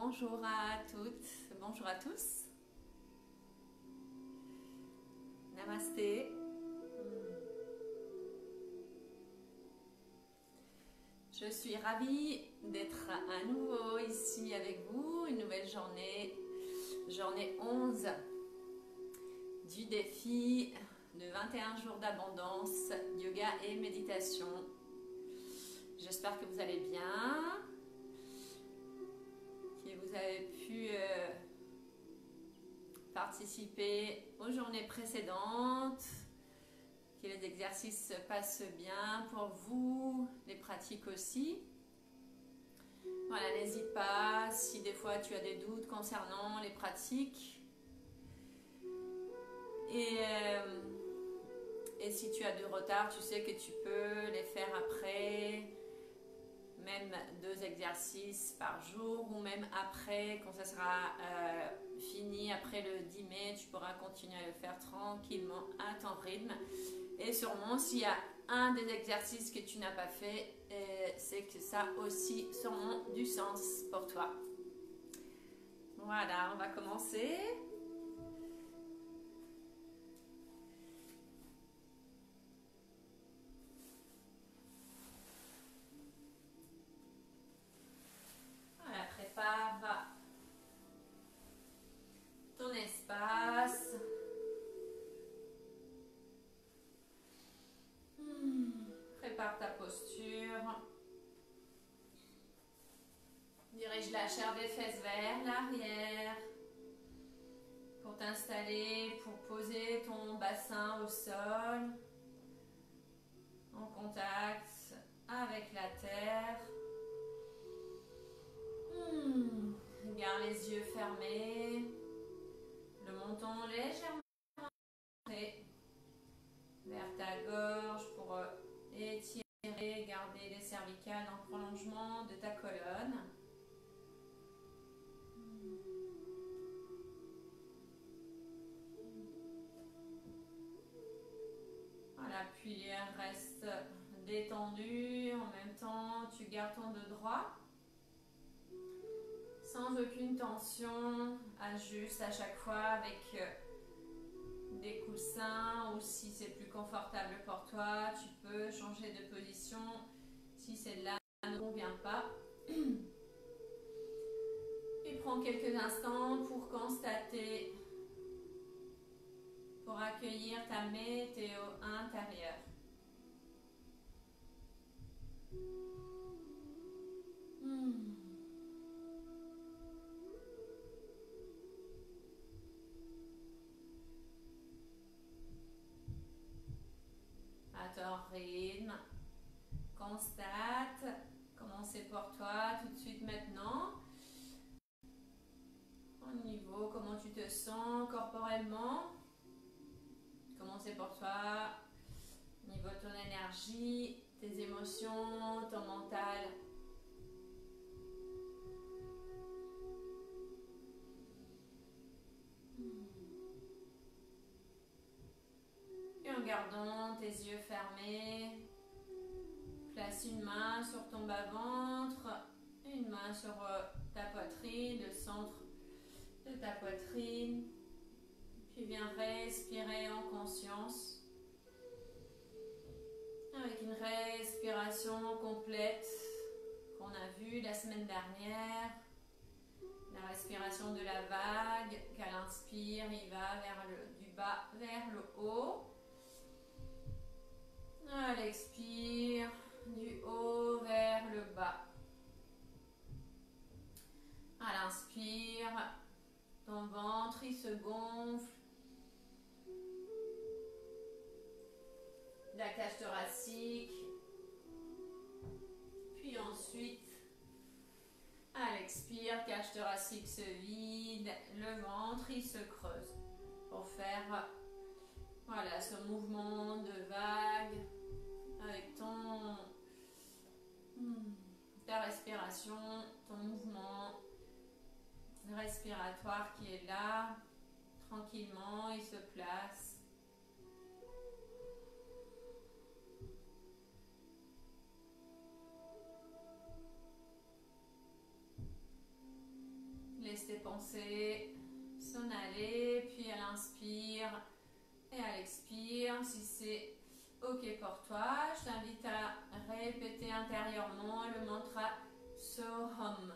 Bonjour à toutes, bonjour à tous. Namasté. Je suis ravie d'être à nouveau ici avec vous, une nouvelle journée, journée 11 du défi de 21 jours d'abondance, yoga et méditation. J'espère que vous allez bien, que vous avez pu participer aux journées précédentes, que les exercices se passent bien pour vous, les pratiques aussi. Voilà, n'hésite pas si des fois tu as des doutes concernant les pratiques. Et si tu as du retard, tu sais que tu peux les faire après, même 2 exercices par jour, ou même après, quand ça sera fini, après le 10 mai, tu pourras continuer à le faire tranquillement à ton rythme. Et sûrement, s'il y a un des exercices que tu n'as pas fait, c'est que ça a aussi sûrement du sens pour toi. Voilà, on va commencer. Voilà, prépare ton espace. Prépare ta posture. Dirige la chair des fesses vers l'arrière pour t'installer, pour poser ton bassin au sol en contact avec la terre. Garde les yeux fermés, le menton légèrement rentré vers ta gorge pour étirer, garder les cervicales en prolongement de ta colonne. Voilà, puis reste détendu, en même temps tu gardes ton dos droit. Sans aucune tension, ajuste à chaque fois avec des coussins, ou si c'est plus confortable pour toi, tu peux changer de position si celle-là ne convient pas. Et prends quelques instants pour constater, pour accueillir ta météo intérieure. À ton rythme, constate comment c'est pour toi tout de suite maintenant. Au niveau, comment tu te sens corporellement, comment c'est pour toi, au niveau de ton énergie, tes émotions, ton mental. Et en gardant tes yeux fermés, place une main sur ton bas-ventre, une main sur ta poitrine, le centre de ta poitrine. Puis viens respirer en conscience, avec une respiration complète qu'on a vue la semaine dernière. La respiration de la vague, qu'à l'inspire, il va du bas vers le haut. À l'expire, du haut vers le bas. À l'inspire, ton ventre il se gonfle. La cage thoracique. Puis ensuite, à l'expire, cage thoracique se vide, le ventre il se creuse. Pour faire voilà, ce mouvement de vague avec ta respiration, ton mouvement respiratoire qui est là, tranquillement, il se place. laisse tes pensées s'en aller, puis à l'inspire et à l'expire. Si c'est ok pour toi, je t'invite à répéter intérieurement le mantra Soham.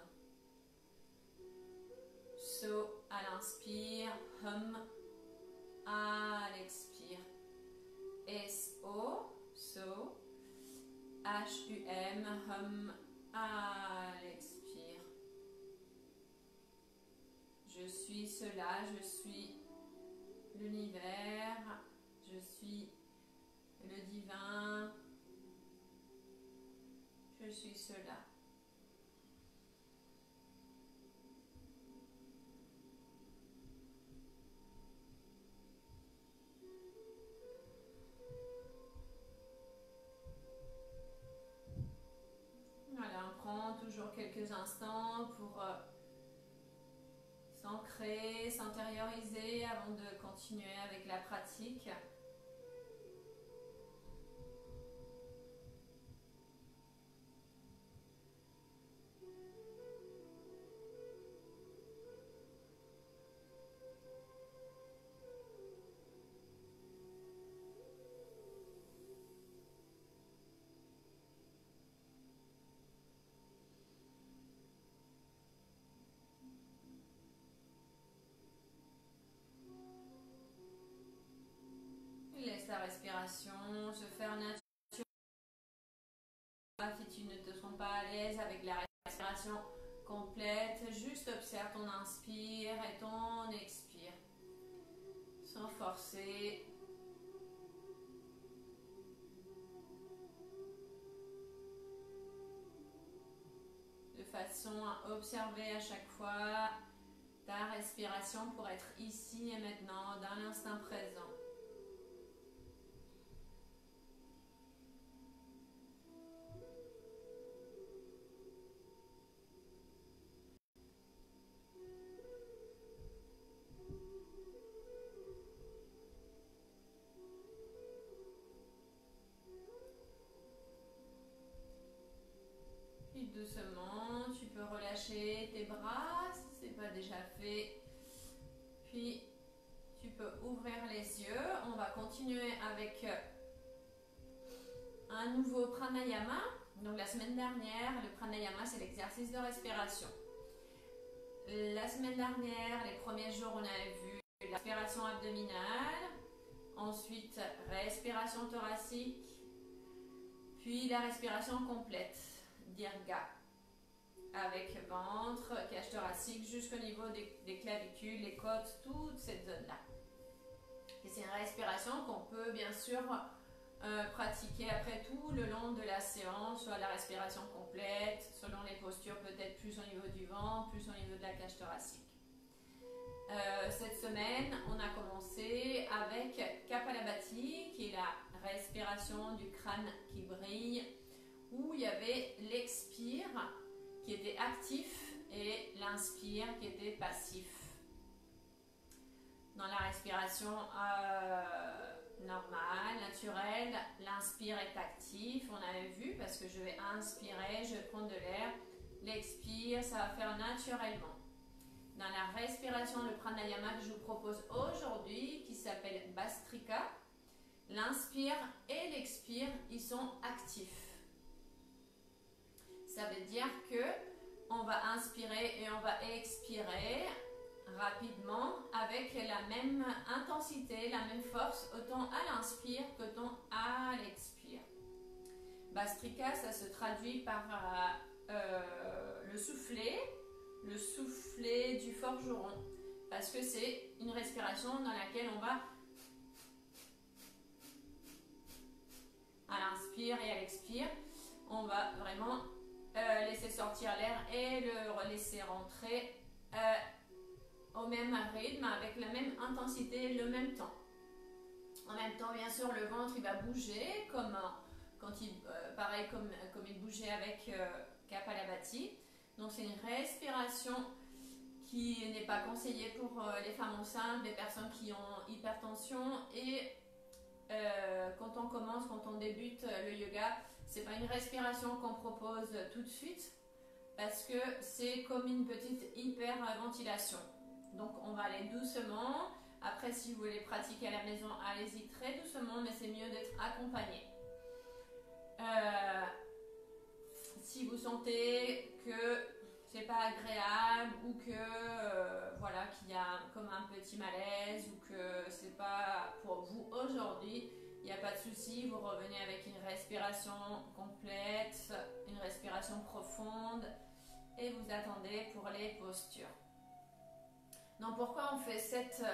So à l'inspire, hum à l'expire. S-O, so, H-U-M, hum à l'expire. Je suis cela, je suis l'univers, je suis le divin, je suis cela. Voilà, on prend toujours quelques instants pour s'ancrer, s'intérioriser avant de continuer avec la pratique. Laisse la respiration se faire naturellement. Si tu ne te sens pas à l'aise avec la respiration complète, juste observe ton inspire et ton expire. Sans forcer. De façon à observer à chaque fois ta respiration pour être ici et maintenant, dans l'instant présent. Puis doucement, tu peux relâcher tes bras si ce n'est pas déjà fait. Puis tu peux ouvrir les yeux. On va continuer avec un nouveau pranayama. Donc la semaine dernière, le pranayama, c'est l'exercice de respiration. La semaine dernière, les premiers jours, on avait vu l'aspiration abdominale, ensuite respiration thoracique, puis la respiration complète, dirga, avec ventre, cage thoracique jusqu'au niveau des clavicules, les côtes, toute cette zone-là. Et c'est une respiration qu'on peut bien sûr pratiquer après tout le long de la séance, soit la respiration complète, selon les postures, peut-être plus au niveau du ventre, plus au niveau de la cage thoracique. Cette semaine, on a commencé avec Kapalabhati, qui est la respiration du crâne qui brille, où il y avait l'expire qui était actif et l'inspire qui était passif. Dans la respiration normale, naturelle, l'inspire est actif, on avait vu, parce que je vais inspirer, je vais prendre de l'air, l'expire, ça va faire naturellement. Dans la respiration, le pranayama que je vous propose aujourd'hui, qui s'appelle Bhastrika, l'inspire et l'expire, ils sont actifs. Ça veut dire que on va inspirer et on va expirer rapidement avec la même intensité, la même force, autant à l'inspire qu'autant à l'expire. Bhastrika, ça se traduit par le soufflet du forgeron, parce que c'est une respiration dans laquelle on va à l'inspire et à l'expire, on va vraiment laisser sortir l'air et le laisser rentrer au même rythme, avec la même intensité, le même temps. En même temps, bien sûr, le ventre il va bouger comme pareil comme il bougeait avec Kapalabhati. Donc c'est une respiration qui n'est pas conseillée pour les femmes enceintes, les personnes qui ont hypertension et quand on commence, quand on débute le yoga, c'est pas une respiration qu'on propose tout de suite parce que c'est comme une petite hyperventilation. Donc on va aller doucement. Après, si vous voulez pratiquer à la maison, allez-y très doucement, mais c'est mieux d'être accompagné. Si vous sentez que c'est pas agréable ou que voilà, qu'il y a comme un petit malaise ou que c'est pas pour vous aujourd'hui, il n'y a pas de souci, vous revenez avec une respiration complète, une respiration profonde et vous attendez pour les postures. Donc pourquoi on fait cette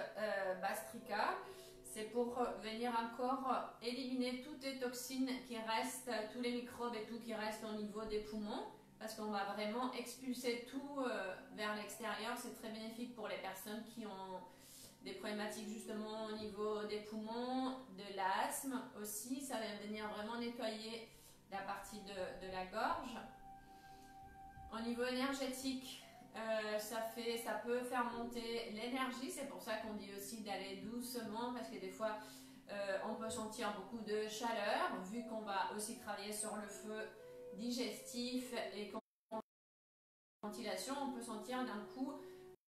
Bastrika? C'est pour venir encore éliminer toutes les toxines qui restent, tous les microbes et tout qui restent au niveau des poumons, parce qu'on va vraiment expulser tout vers l'extérieur. C'est très bénéfique pour les personnes qui ont des problématiques justement au niveau des poumons, de l'asthme aussi. Ça va venir vraiment nettoyer la partie de la gorge. Au niveau énergétique, ça peut faire monter l'énergie. C'est pour ça qu'on dit aussi d'aller doucement, parce que des fois on peut sentir beaucoup de chaleur, vu qu'on va aussi travailler sur le feu digestif et ventilation. On peut sentir d'un coup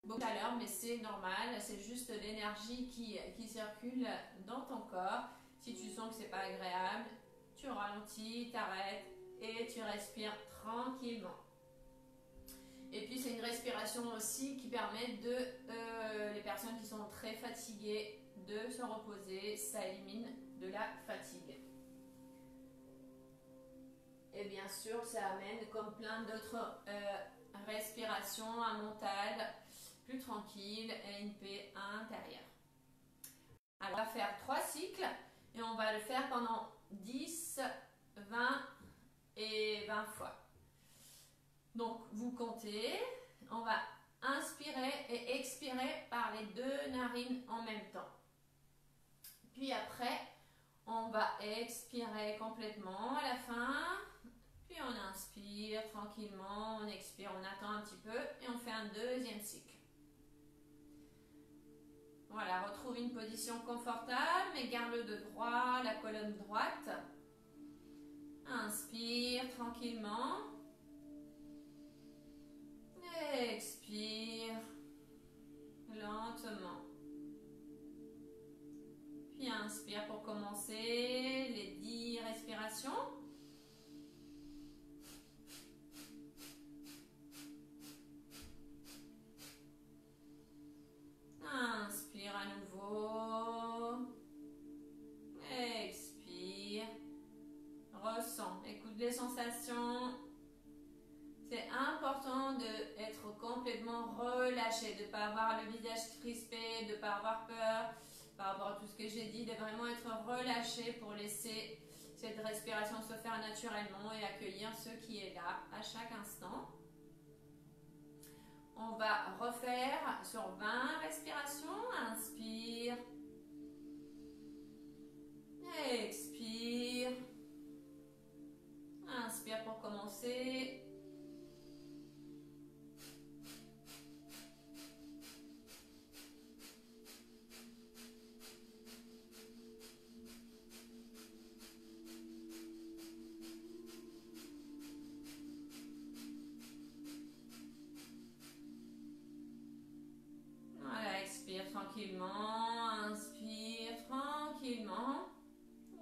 beaucoup de chaleur, mais c'est normal, c'est juste l'énergie qui circule dans ton corps. Si tu sens que c'est pas agréable, tu ralentis, t'arrêtes et tu respires tranquillement. Et puis c'est une respiration aussi qui permet les personnes qui sont très fatiguées de se reposer, ça élimine de la fatigue. Et bien sûr, ça amène comme plein d'autres respirations, un mental plus tranquille et une paix intérieure. Alors, on va faire 3 cycles et on va le faire pendant 10, 20 et 20 fois. Donc, vous comptez, on va inspirer et expirer par les 2 narines en même temps. Puis après, on va expirer complètement à la fin. Puis on inspire tranquillement, on expire, on attend un petit peu et on fait un deuxième cycle. Voilà, retrouve une position confortable, mais garde le dos droit, la colonne droite. Inspire tranquillement. Expire lentement. Puis inspire pour commencer les 10 respirations. Inspire à nouveau. Expire. Ressens. Écoute les sensations. C'est important d'être complètement relâché, de ne pas avoir le visage crispé, de ne pas avoir peur par rapport à tout ce que j'ai dit, de vraiment être relâché pour laisser cette respiration se faire naturellement et accueillir ce qui est là à chaque instant. On va refaire sur 20 respirations. Inspire. Expire. Inspire pour commencer. Tranquillement, inspire tranquillement,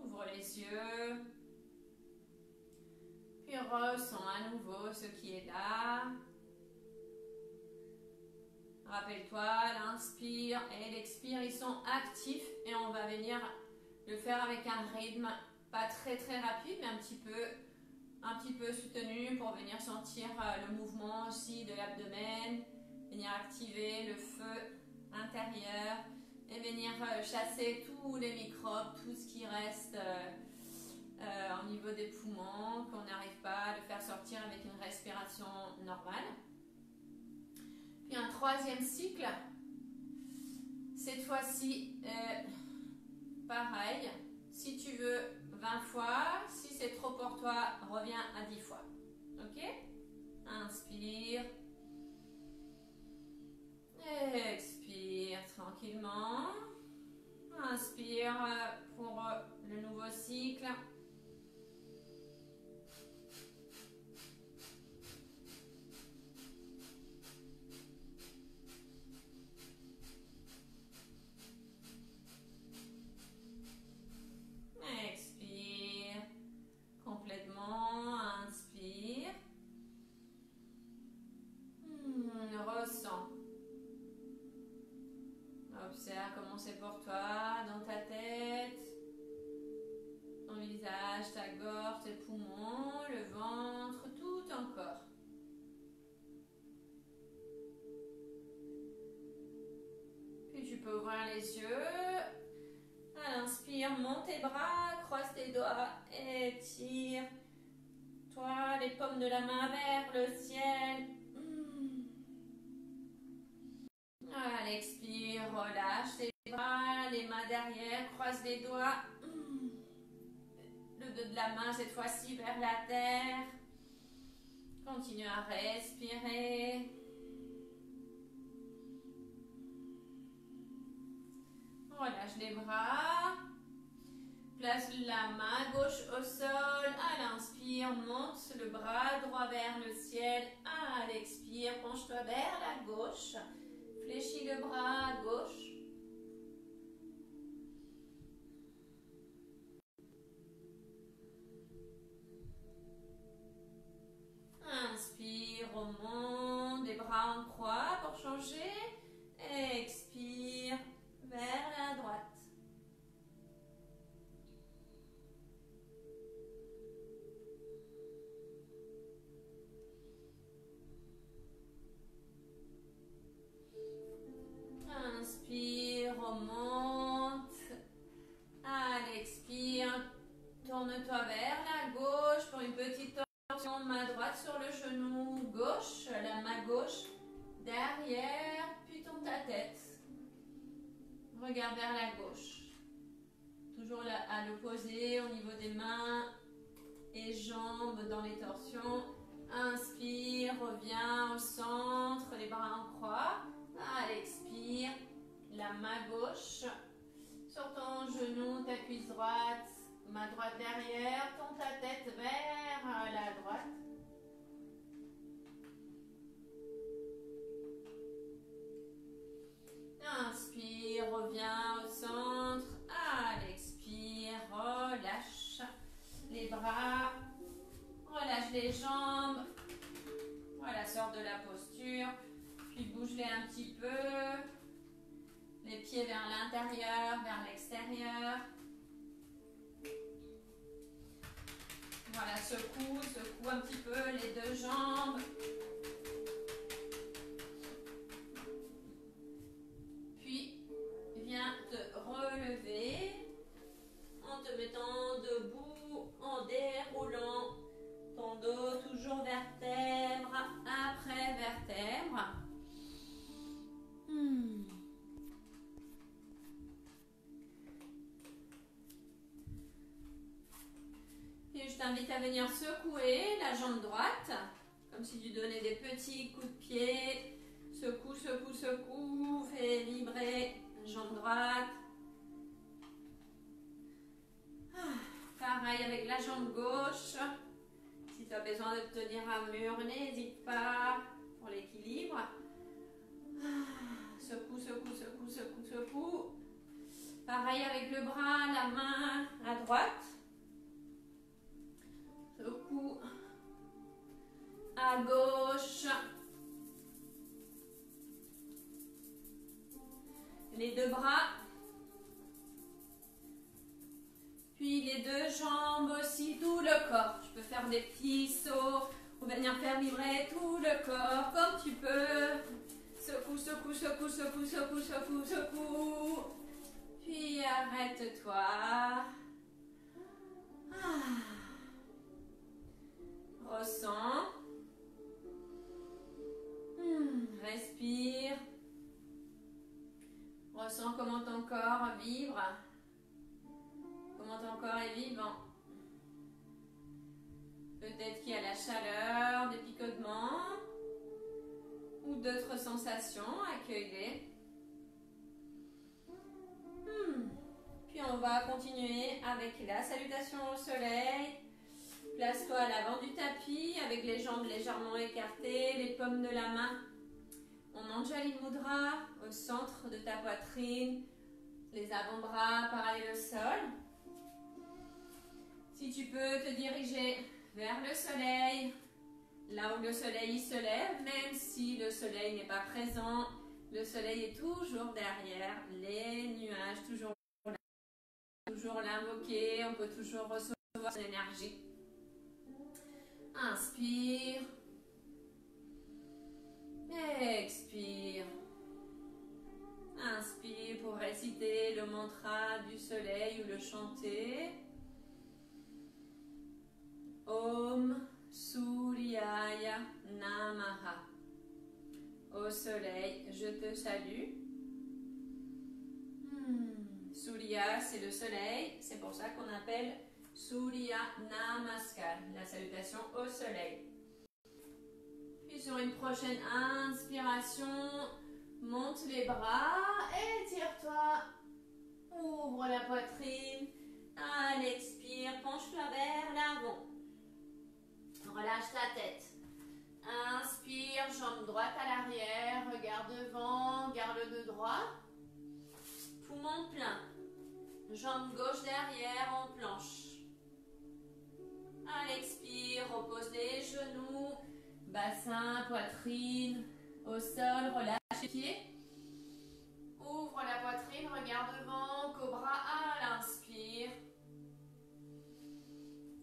ouvre les yeux, puis ressens à nouveau ce qui est là. Rappelle-toi, l'inspire et l'expire, ils sont actifs et on va venir le faire avec un rythme pas très rapide, mais un petit peu soutenu pour venir sentir le mouvement aussi de l'abdomen, venir activer le feu intérieur et venir chasser tous les microbes, tout ce qui reste au niveau des poumons, qu'on n'arrive pas à le faire sortir avec une respiration normale. Puis un 3e cycle, cette fois-ci pareil, si tu veux 20 fois, si c'est trop pour toi, reviens à 10 fois. Ok? Inspire. Expire tranquillement. Inspire pour le nouveau cycle. Observe comment c'est pour toi, dans ta tête, ton visage, ta gorge, tes poumons, le ventre, tout ton corps. Puis tu peux ouvrir les yeux. À l'inspire, monte tes bras, croise tes doigts, étire-toi les paumes de la main vers le ciel. À l'expire, relâche tes bras, les mains derrière, croise les doigts. Le dos de la main cette fois-ci vers la terre. Continue à respirer. Relâche les bras. Place la main gauche au sol. À l'inspire, monte le bras droit vers le ciel. À l'expire, penche-toi vers la gauche. Fléchis le bras à gauche. Inspire, remonte les bras en croix pour changer. Expire vers la droite. Inspire, remonte. À l'expire, tourne-toi vers la gauche pour une petite torsion. Main droite sur le genou gauche, la main gauche derrière, puis tourne ta tête. Regarde vers la gauche. Toujours là, à l'opposé au niveau des mains et jambes dans les torsions. Inspire, reviens au centre, les bras en croix. À l'expire, la main gauche sur ton genou, ta cuisse droite, main droite derrière, tourne ta tête vers la droite. Inspire, reviens au centre. À l'expire, relâche les bras, relâche les jambes. Voilà, sors de la posture. Puis bouge-les un petit peu. Les pieds vers l'intérieur, vers l'extérieur. Voilà, secoue un petit peu les deux jambes. Puis, viens te relever en te mettant debout, en déroulant ton dos toujours vertèbre après vertèbre. Et je t'invite à venir secouer la jambe droite, comme si tu donnais des petits coups de pied. Secoue, secoue, secoue, fais vibrer la jambe droite. Pareil avec la jambe gauche. Si tu as besoin de te tenir un mur, n'hésite pas pour l'équilibre. Secoue, secoue, secoue, secoue, secoue. Pareil avec le bras, la main à droite. Secoue à gauche. Les deux bras. Puis les deux jambes aussi, tout le corps. Tu peux faire des petits sauts ou venir faire vibrer tout le corps comme tu peux. Secoue, secoue, secoue, secoue, secoue, secoue, secoue. Puis arrête-toi. Ressens. Respire. Ressens comment ton corps vibre. Comment ton corps est vivant. Peut-être qu'il y a la chaleur, des picotements ou d'autres sensations. Accueille-les. Puis on va continuer avec la salutation au soleil. Place-toi à l'avant du tapis avec les jambes légèrement écartées, les paumes de la main en Anjali Mudra au centre de ta poitrine, les avant-bras parallèles au sol. Si tu peux te diriger vers le soleil, là où le soleil se lève, même si le soleil n'est pas présent, Le soleil est toujours derrière les nuages, toujours l'invoquer, on peut toujours recevoir son énergie. Inspire. Expire. Inspire pour réciter le mantra du soleil ou le chanter. Om Suryaya Namaha. Au soleil, je te salue. Surya, c'est le soleil, c'est pour ça qu'on appelle Surya Namaskar, la salutation au soleil. Puis sur une prochaine inspiration, monte les bras, étire-toi, ouvre la poitrine. À l'expire, penche-toi vers l'avant. Relâche ta tête. Inspire, jambe droite à l'arrière, regarde devant, garde le dos droit. Poumon plein. Jambe gauche derrière en planche. À l'expire, repose les genoux, bassin, poitrine au sol, relâche les pieds. Ouvre la poitrine, regarde devant, cobra à l'inspire.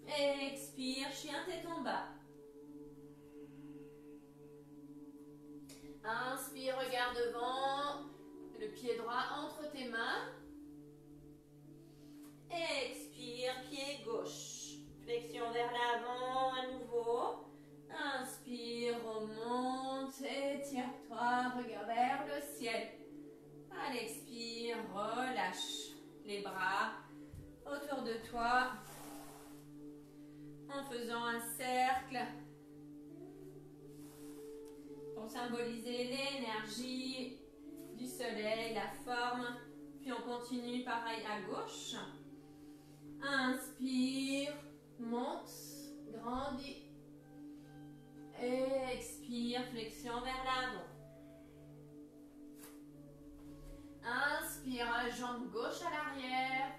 Expire, chien tête en bas. Inspire, regarde devant, le pied droit entre tes mains. Expire, pied gauche. Flexion vers l'avant à nouveau. Inspire, remonte, étire-toi, regarde vers le ciel. À l'expire, relâche les bras autour de toi en faisant un cercle pour symboliser l'énergie du soleil, la forme. Puis on continue pareil à gauche. Inspire, monte, grandis. Expire, flexion vers l'avant. Inspire, jambe gauche à l'arrière.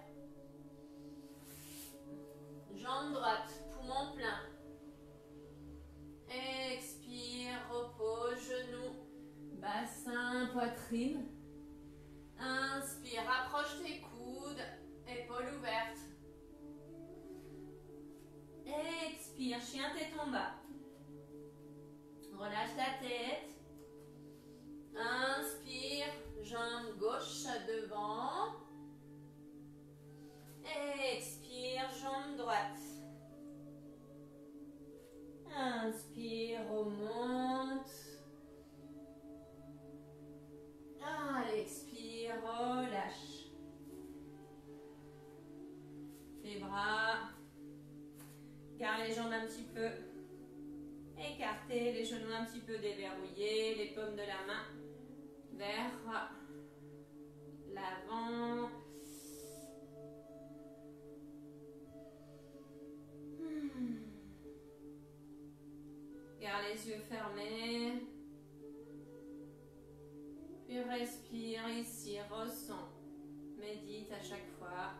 Jambe droite, poumon plein. Expire, repose, genoux, bassin, poitrine. Inspire, rapproche tes coudes, épaules ouvertes. Expire, chien tête en bas. Relâche ta tête. Inspire, jambe gauche devant. Expire, jambe droite. Inspire, remonte. Expire, relâche. Les bras. Garde les jambes un petit peu écartées, les genoux un petit peu déverrouillés, les paumes de la main vers l'avant. Garde les yeux fermés. Puis respire ici, ressens. Médite à chaque fois.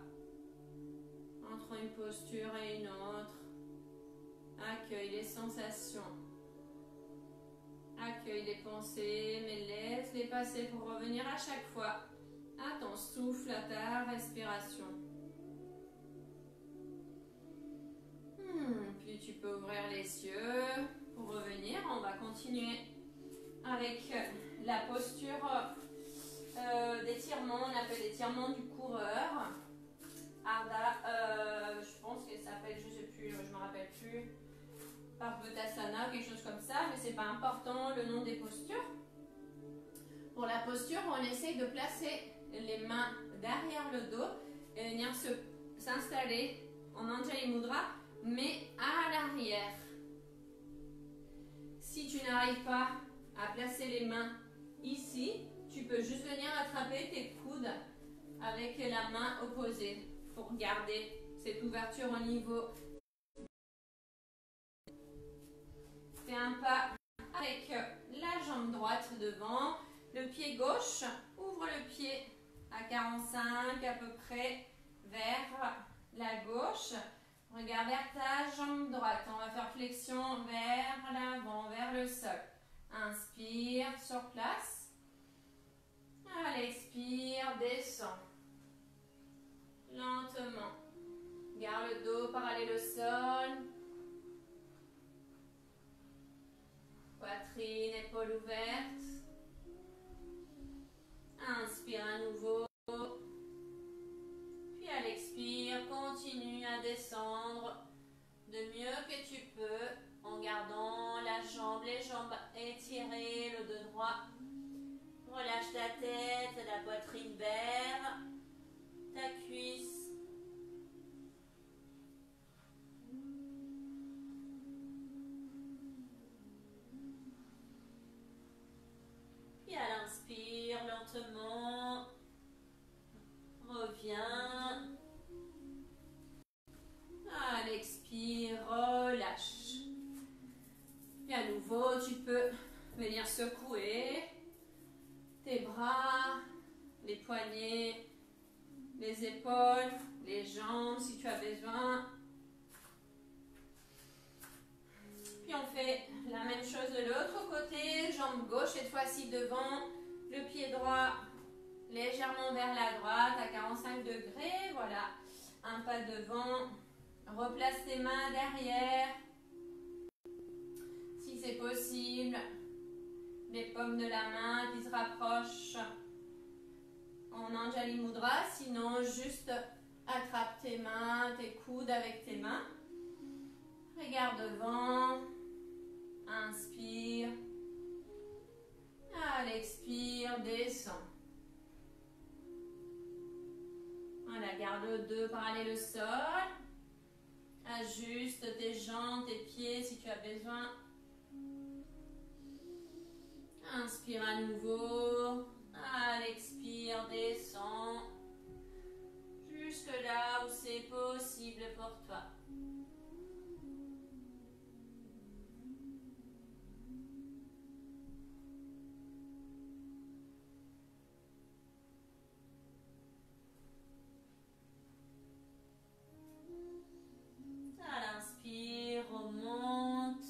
Entre une posture et une autre. Accueille les sensations. Accueille les pensées, mais laisse-les passer pour revenir à chaque fois à ton souffle, à ta respiration. Puis tu peux ouvrir les yeux pour revenir. On va continuer avec la posture d'étirement. On appelle l'étirement du coureur. Ardha, je pense qu'elle s'appelle, je sais plus, je me rappelle plus. Parvatasana, quelque chose comme ça, mais c'est pas important le nom des postures. Pour la posture, on essaye de placer les mains derrière le dos et venir s'installer en Anjali Mudra, mais à l'arrière. Si tu n'arrives pas à placer les mains ici, tu peux juste venir attraper tes coudes avec la main opposée pour garder cette ouverture au niveau. Fais un pas avec la jambe droite devant, le pied gauche, ouvre le pied à 45 à peu près vers la gauche. Regarde vers ta jambe droite, on va faire flexion vers l'avant, vers le sol. Inspire sur place. descend. Lentement. Garde le dos parallèle au sol. Poitrine, épaules ouvertes. Inspire à nouveau. Puis à l'expire, continue à descendre de mieux que tu peux en gardant les jambes étirées, le dos droit. Relâche ta tête, la poitrine vers ta cuisse. Puis à l'inspire, lentement, reviens. À l'expire, relâche. Et à nouveau, tu peux venir secouer tes bras, les poignets, les épaules, les jambes si tu as besoin. Puis on fait la même chose de l'autre côté, jambe gauche cette fois-ci devant, le pied droit légèrement vers la droite à 45 degrés, voilà, un pas devant, replace tes mains derrière, si c'est possible, les paumes de la main qui se rapprochent en Anjali Mudra, sinon juste attrape tes mains, tes coudes avec tes mains, regarde devant. Inspire. À l'expire, descend. Voilà, garde le dos parallèle au sol. Ajuste tes jambes, tes pieds si tu as besoin. Inspire à nouveau. À l'expire, descend. Jusque là où c'est possible pour toi. Remonte.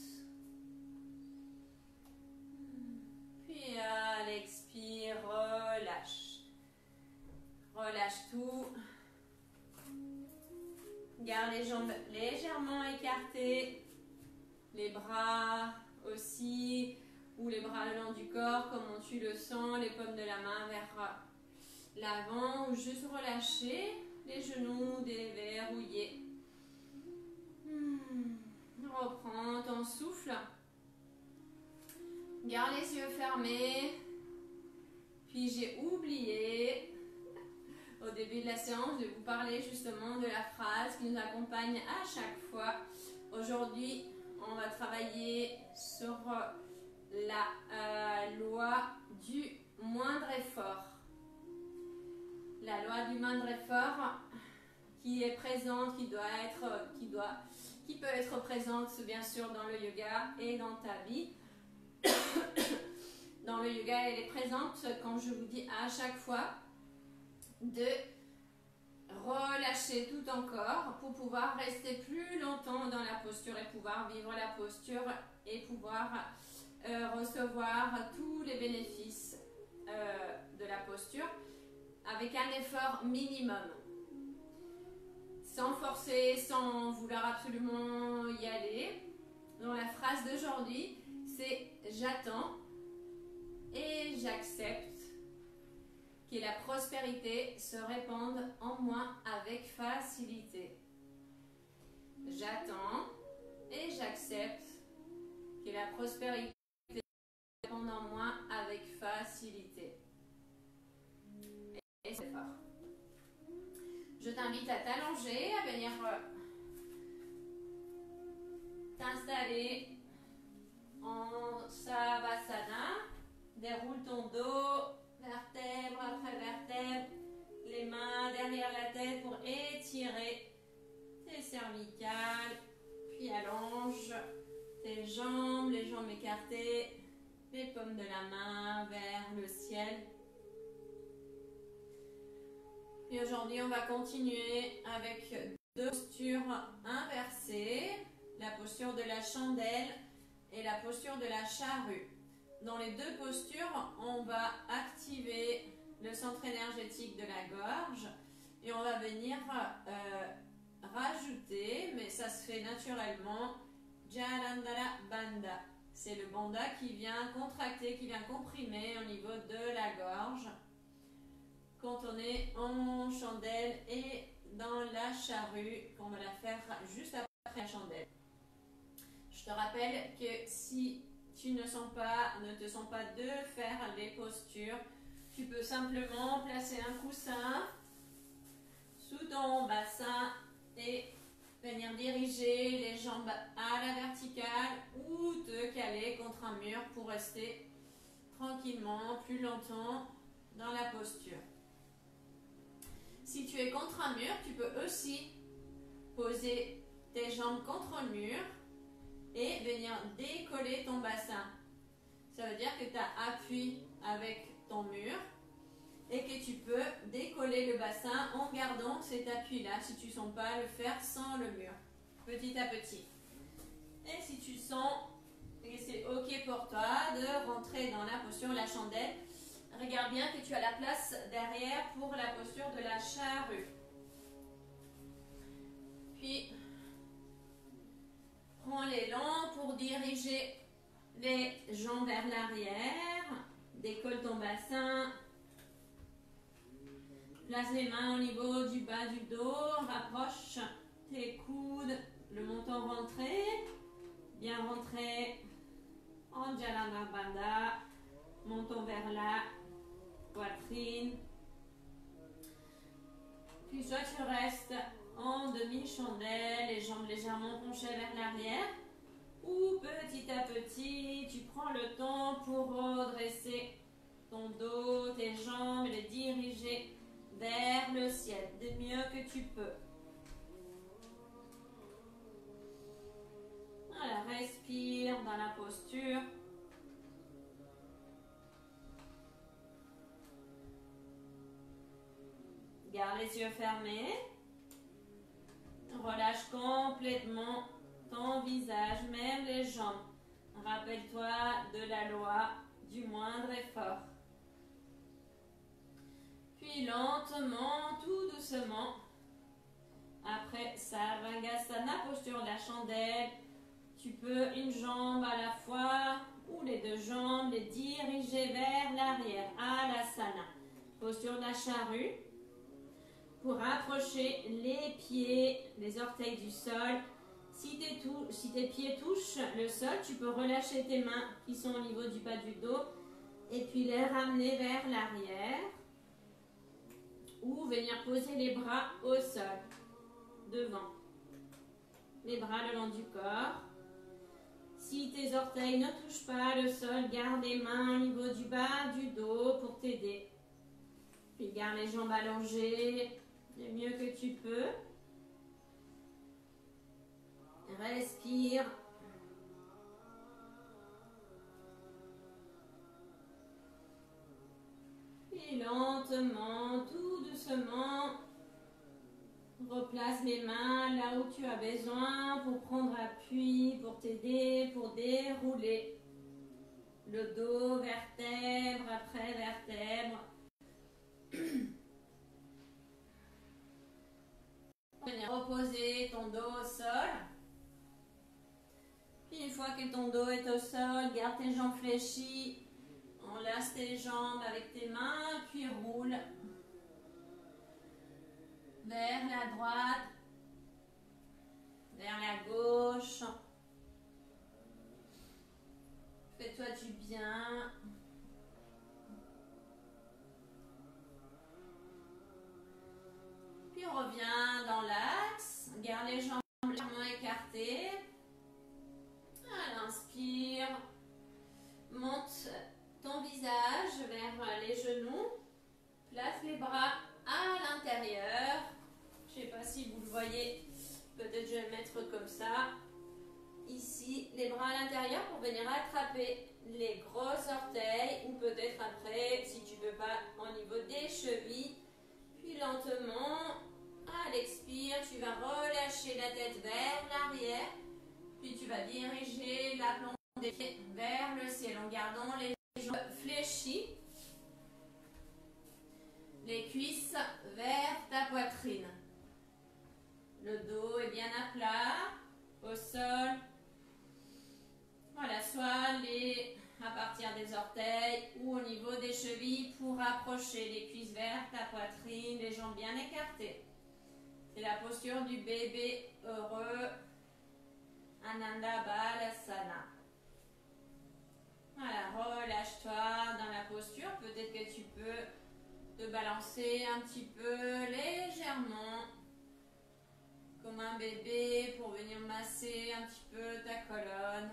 Puis à l'expire, relâche. Relâche tout. Garde les jambes légèrement écartées. Les bras aussi. Ou les bras le long du corps, comment tu le sens. Les paumes de la main vers l'avant. Ou juste relâcher les genoux, déverrouiller. Reprends ton souffle. Garde les yeux fermés. Puis j'ai oublié au début de la séance de vous parler justement de la phrase qui nous accompagne à chaque fois. Aujourd'hui, on va travailler sur la loi du moindre effort. La loi du moindre effort qui est présente, qui peut être présente bien sûr dans le yoga et dans ta vie. Dans le yoga, elle est présente quand je vous dis à chaque fois de relâcher tout ton corps pour pouvoir rester plus longtemps dans la posture et pouvoir vivre la posture et pouvoir recevoir tous les bénéfices de la posture avec un effort minimum. Sans forcer, sans vouloir absolument y aller. Donc la phrase d'aujourd'hui, c'est « J'attends et j'accepte que la prospérité se répande en moi avec facilité. J'attends et j'accepte que la prospérité se répande en moi avec facilité. » Et c'est fort. Je t'invite à t'allonger, à venir t'installer en Savasana. Déroule ton dos, vertèbre après vertèbre, les mains derrière la tête pour étirer tes cervicales. Puis allonge tes jambes, les jambes écartées, les paumes de la main vers le ciel. Et aujourd'hui, on va continuer avec deux postures inversées, la posture de la chandelle et la posture de la charrue. Dans les deux postures, on va activer le centre énergétique de la gorge. Et on va venir rajouter, mais ça se fait naturellement, Jalandhara Bandha. C'est le bandha qui vient contracter, qui vient comprimer au niveau de la gorge quand on est en chandelle et dans la charrue, qu'on va la faire juste après la chandelle. Je te rappelle que si tu ne te sens pas de faire les postures, tu peux simplement placer un coussin sous ton bassin et venir diriger les jambes à la verticale ou te caler contre un mur pour rester tranquillement, plus longtemps dans la posture. Si tu es contre un mur, tu peux aussi poser tes jambes contre le mur et venir décoller ton bassin. Ça veut dire que tu as appui avec ton mur et que tu peux décoller le bassin en gardant cet appui-là si tu ne sens pas le faire sans le mur, petit à petit. Et si tu sens que c'est OK pour toi de rentrer dans la posture la chandelle, regarde bien que tu as la place derrière pour la posture de la charrue. Puis, prends l'élan pour diriger les jambes vers l'arrière. Décolle ton bassin. Place les mains au niveau du bas du dos. Rapproche tes coudes. Le menton rentré. Bien rentré en Jalandhara Bandha. Menton vers la poitrine. Puis soit tu restes en demi-chandelle, les jambes légèrement penchées vers l'arrière, ou petit à petit, tu prends le temps pour redresser ton dos, tes jambes, les diriger vers le ciel, du mieux que tu peux. Voilà, respire dans la posture. Garde les yeux fermés. Relâche complètement ton visage, même les jambes. Rappelle-toi de la loi du moindre effort. Puis lentement, tout doucement, après Sarvangasana, posture de la chandelle, tu peux une jambe à la fois ou les deux jambes les diriger vers l'arrière, Alasana. Posture de la charrue. Pour rapprocher les pieds, les orteils du sol. Si tes pieds touchent le sol, tu peux relâcher tes mains qui sont au niveau du bas du dos et puis les ramener vers l'arrière ou venir poser les bras au sol, devant. Les bras le long du corps. Si tes orteils ne touchent pas le sol, garde les mains au niveau du bas du dos pour t'aider. Puis garde les jambes allongées. Le mieux que tu peux. Respire. Puis lentement, tout doucement, replace les mains là où tu as besoin pour prendre appui, pour t'aider, pour dérouler le dos, vertèbre après vertèbre. Venir reposer ton dos au sol. Puis une fois que ton dos est au sol, garde tes jambes fléchies. Enlace tes jambes avec tes mains, puis roule vers la droite, vers la gauche. Fais-toi du bien. Puis on revient dans l'axe. Garde les jambes légèrement écartées. À l'inspire. Monte ton visage vers les genoux. Place les bras à l'intérieur. Je ne sais pas si vous le voyez. Peut-être je vais le mettre comme ça. Ici, les bras à l'intérieur pour venir attraper les gros orteils. Ou peut-être après, si tu ne veux pas, au niveau des chevilles. Puis lentement, à l'expire, tu vas relâcher la tête vers l'arrière. Puis tu vas diriger la plante des pieds vers le ciel en gardant les jambes fléchies. cuisses vers ta poitrine. Le dos est bien à plat, au sol. Voilà, soit à partir des orteils ou au niveau des chevilles pour rapprocher les cuisses vers ta poitrine, les jambes bien écartées. C'est la posture du bébé heureux, Ananda Balasana. Voilà, relâche-toi dans la posture. Peut-être que tu peux te balancer un petit peu légèrement comme un bébé pour venir masser un petit peu ta colonne.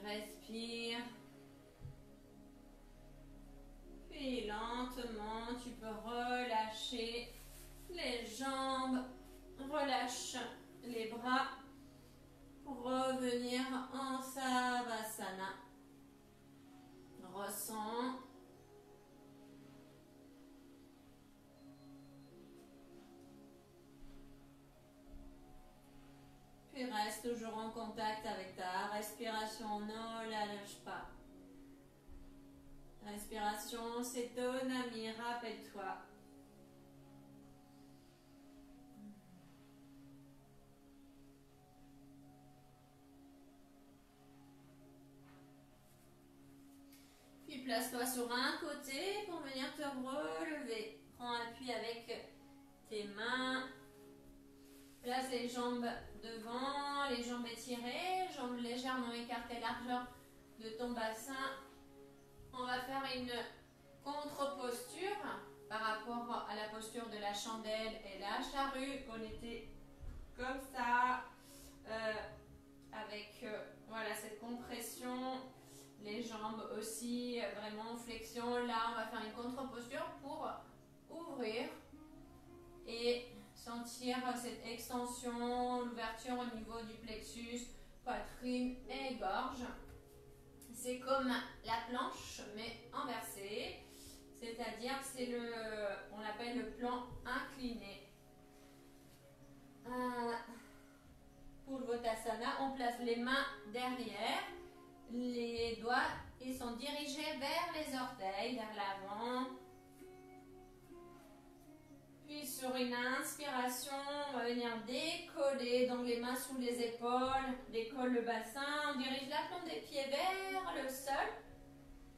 Respire. Puis lentement, tu peux relâcher les jambes, relâche les bras pour revenir en Savasana. Ressens. Puis reste toujours en contact avec ta respiration, ne la lâche pas. Respiration, c'est ton ami, rappelle-toi. Puis place-toi sur un côté pour venir te relever. Prends appui avec tes mains. Place les jambes devant, les jambes étirées, jambes légèrement écartées, largeur de ton bassin. On va faire une contre-posture par rapport à la posture de la chandelle et la charrue. On était comme ça, avec voilà, cette compression, les jambes aussi vraiment en flexion. Là, on va faire une contre-posture pour ouvrir et sentir cette extension, l'ouverture au niveau du plexus, poitrine et gorge. C'est comme la planche, mais inversée. C'est-à-dire que c'est on appelle le plan incliné. Purvottasana, on place les mains derrière. Les doigts, ils sont dirigés vers les orteils, vers l'avant. Puis sur une inspiration, on va venir décoller, donc les mains sous les épaules, décolle le bassin, on dirige la plante des pieds vers le sol,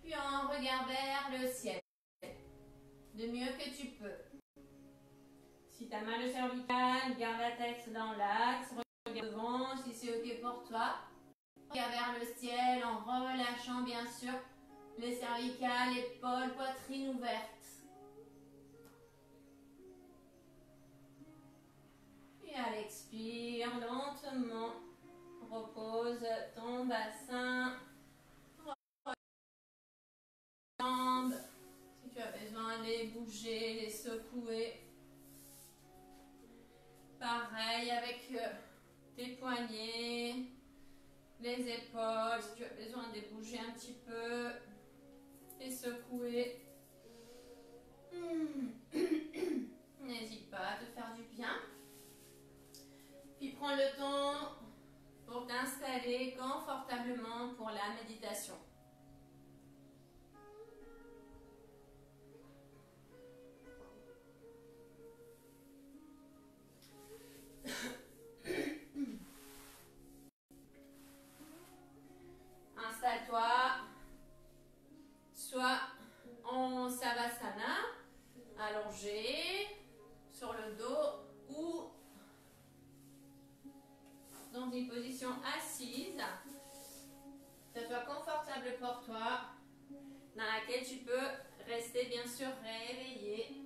puis on regarde vers le ciel, de mieux que tu peux. Si tu as mal au cervical, garde la tête dans l'axe, regarde devant, si c'est ok pour toi. Regarde vers le ciel en relâchant bien sûr les cervicales, épaules, poitrine ouverte. Et à l'expire, lentement, repose ton bassin, jambes, si tu as besoin de les bouger, les secouer. Pareil avec tes poignets, les épaules, si tu as besoin de les bouger un petit peu, les secouer. N'hésite pas à te faire du bien. Puis prends le temps pour t'installer confortablement pour la méditation. Installe-toi soit en Savasana, allongé sur le dos ou dans une position assise, que ce soit confortable pour toi, dans laquelle tu peux rester bien sûr réveillé.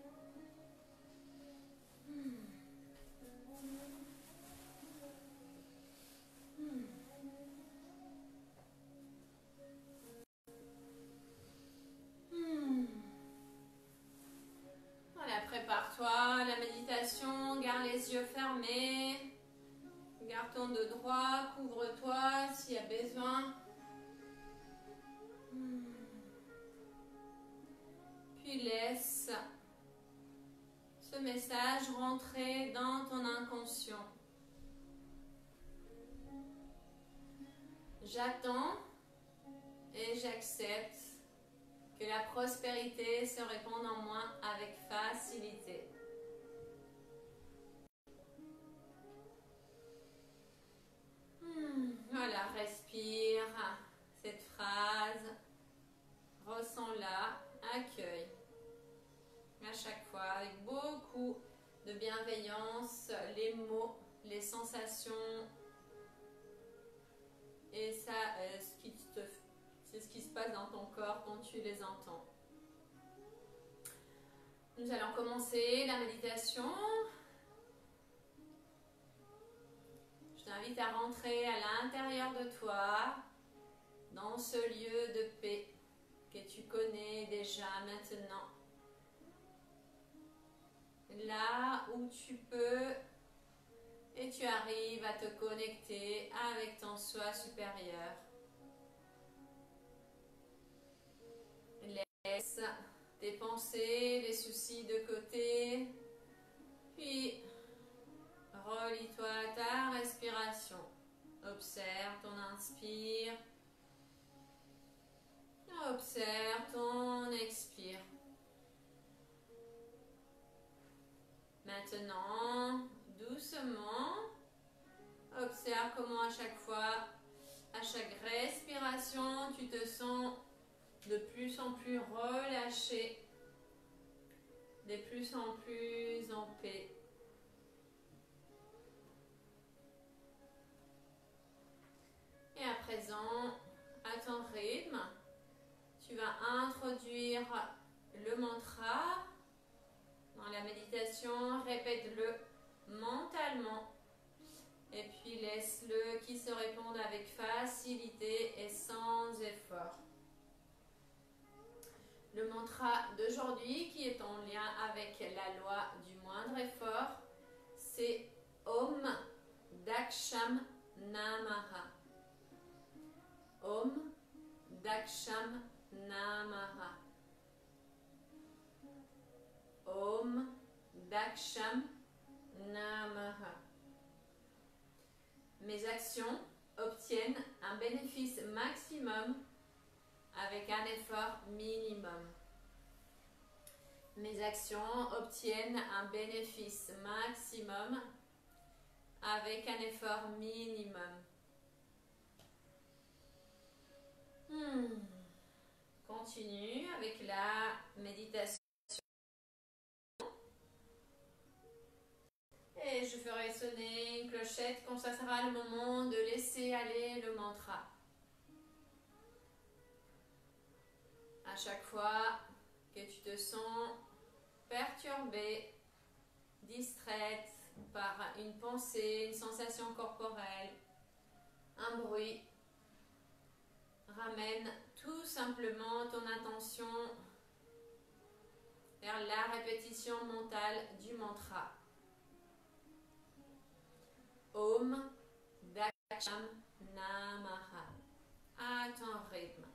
Voilà, prépare-toi, la méditation, garde les yeux fermés. Garde ton dos droit, couvre-toi s'il y a besoin. Puis laisse ce message rentrer dans ton inconscient. J'attends et j'accepte que la prospérité se répande en moi avec facilité. Voilà, respire cette phrase, ressens-la, accueille. À chaque fois, avec beaucoup de bienveillance, les mots, les sensations, et ça, c'est ce qui se passe dans ton corps quand tu les entends. Nous allons commencer la méditation. Je t'invite à rentrer à l'intérieur de toi, dans ce lieu de paix que tu connais déjà maintenant. Là où tu peux et tu arrives à te connecter avec ton soi supérieur. Laisse tes pensées, les soucis de côté, puis relie-toi à ta respiration. Observe ton inspire, observe ton expire. Maintenant, doucement, observe comment à chaque fois, à chaque respiration, tu te sens de plus en plus relâché, de plus en plus en paix. Et à présent, à ton rythme, tu vas introduire le mantra dans la méditation, répète-le mentalement et puis laisse-le qui se réponde avec facilité et sans effort. Le mantra d'aujourd'hui, qui est en lien avec la loi du moindre effort, c'est Om Daksham Namaha. Om Daksham Namaha. Om Daksham Namaha. Mes actions obtiennent un bénéfice maximum avec un effort minimum. Mes actions obtiennent un bénéfice maximum avec un effort minimum. Continue avec la méditation. Et je ferai sonner une clochette quand ça sera le moment de laisser aller le mantra. À chaque fois que tu te sens perturbée, distraite par une pensée, une sensation corporelle, un bruit, ramène tout simplement ton attention vers la répétition mentale du mantra. Om Daksham Namaha. À ton rythme.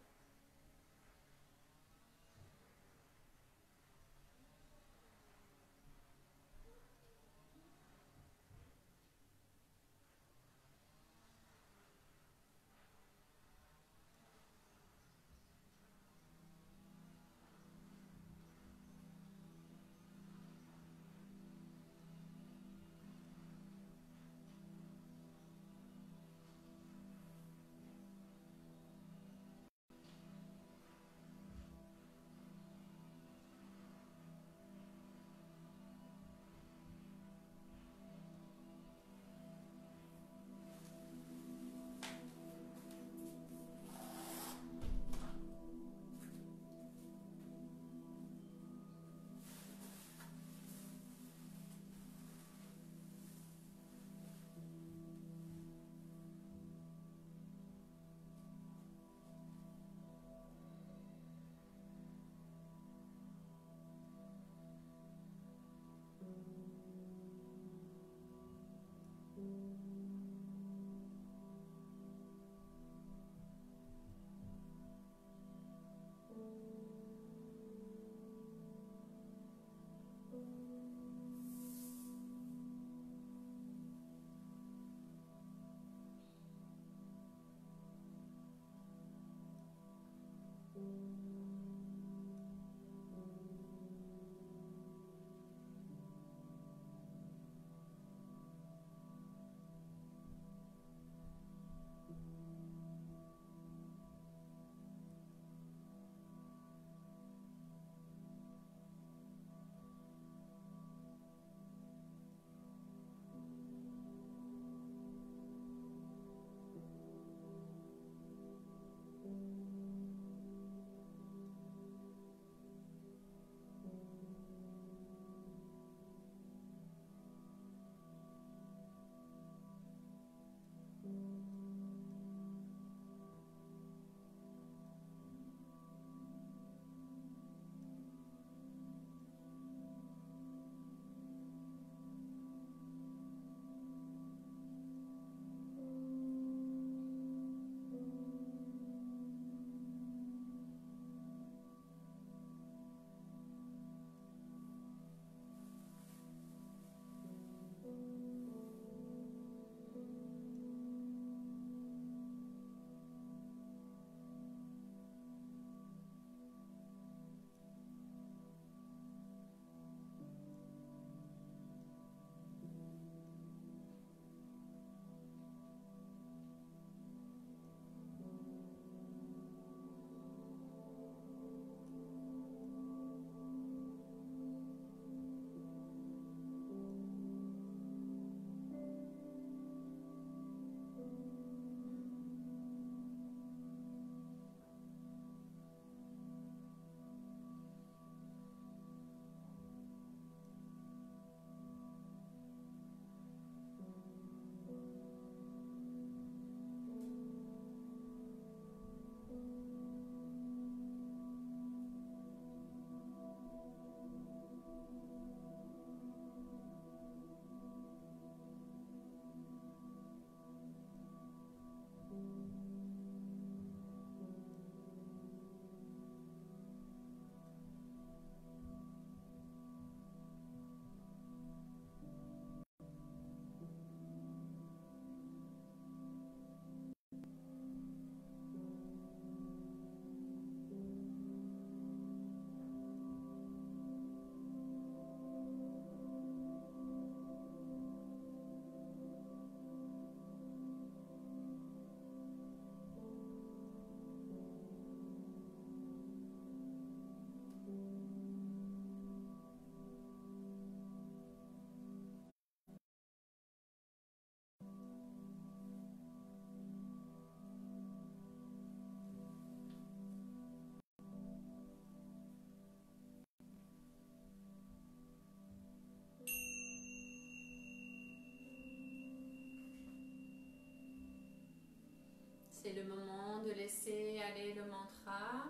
C'est le moment de laisser aller le mantra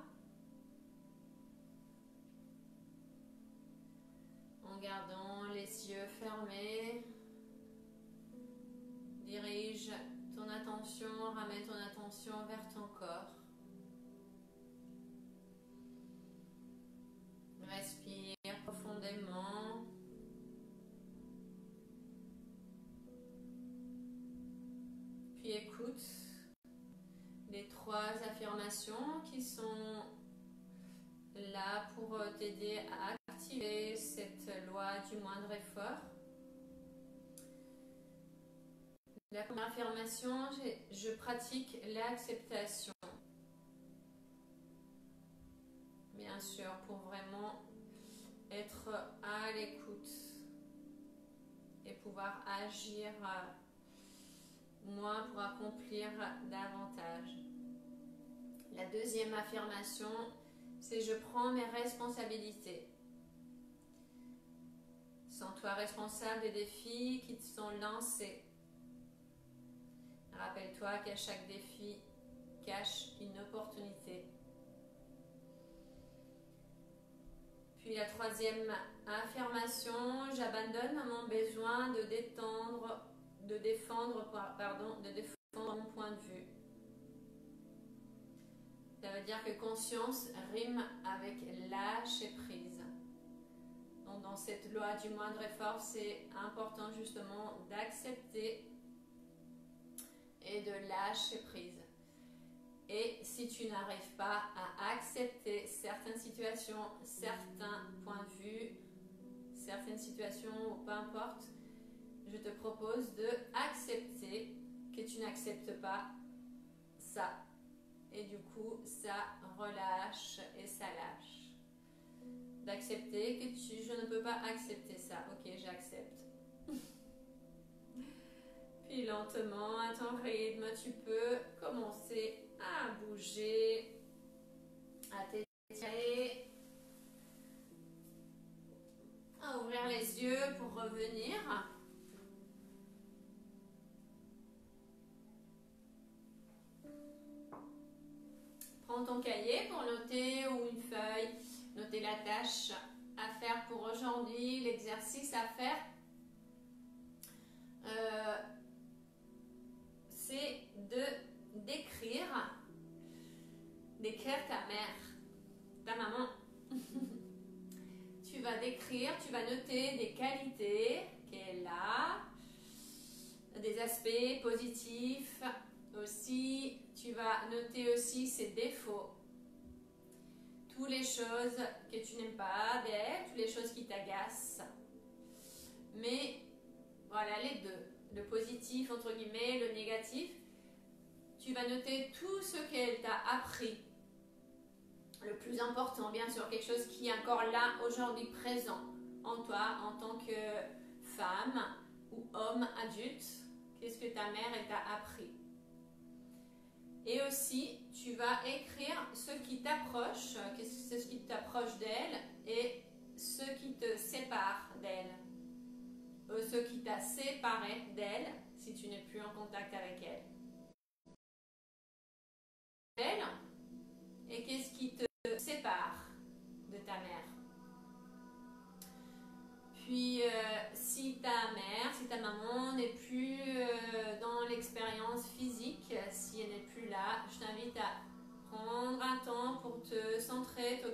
en gardant les yeux fermés. Dirige ton attention, ramène ton attention vers ton corps. Respire profondément. Puis écoute les 3 affirmations qui sont là pour t'aider à activer cette loi du moindre effort. La première affirmation, je pratique l'acceptation. Bien sûr, pour vraiment être à l'écoute et pouvoir agir moins pour accomplir davantage. La deuxième affirmation, c'est je prends mes responsabilités. Sens-toi responsable des défis qui te sont lancés. Rappelle-toi qu'à chaque défi cache une opportunité. Puis la troisième affirmation, j'abandonne mon besoin de défendre mon point de vue. Ça veut dire que conscience rime avec lâcher prise. Donc dans cette loi du moindre effort, c'est important justement d'accepter et de lâcher prise. Et si tu n'arrives pas à accepter certaines situations, certains points de vue, certaines situations, peu importe, je te propose de accepter que tu n'acceptes pas ça. Et du coup, ça relâche et ça lâche. D'accepter que je ne peux pas accepter ça. Ok, j'accepte. Puis lentement, à ton rythme, tu peux commencer à bouger, à t'étirer, à ouvrir les yeux pour revenir. Prends ton cahier pour noter ou une feuille, noter la tâche à faire pour aujourd'hui, l'exercice à faire. C'est d'écrire ta mère, ta maman. Tu vas décrire, tu vas noter des qualités qu'elle a, des aspects positifs aussi. Tu vas noter aussi ses défauts, toutes les choses que tu n'aimes pas d'elle, toutes les choses qui t'agacent. Mais voilà les deux, le positif entre guillemets, le négatif. Tu vas noter tout ce qu'elle t'a appris. Le plus important, bien sûr, quelque chose qui est encore là aujourd'hui présent en toi en tant que femme ou homme adulte. Qu'est-ce que ta mère t'a appris? Et aussi, tu vas écrire ce qui t'approche, ce qui t'approche d'elle et ce qui te sépare d'elle. Ce qui t'a séparé d'elle si tu n'es plus en contact avec elle. Et qu'est-ce qui te sépare de ta mère? Puis si ta maman n'est plus dans l'expérience physique, si elle n'est plus là, je t'invite à prendre un temps pour te centrer, te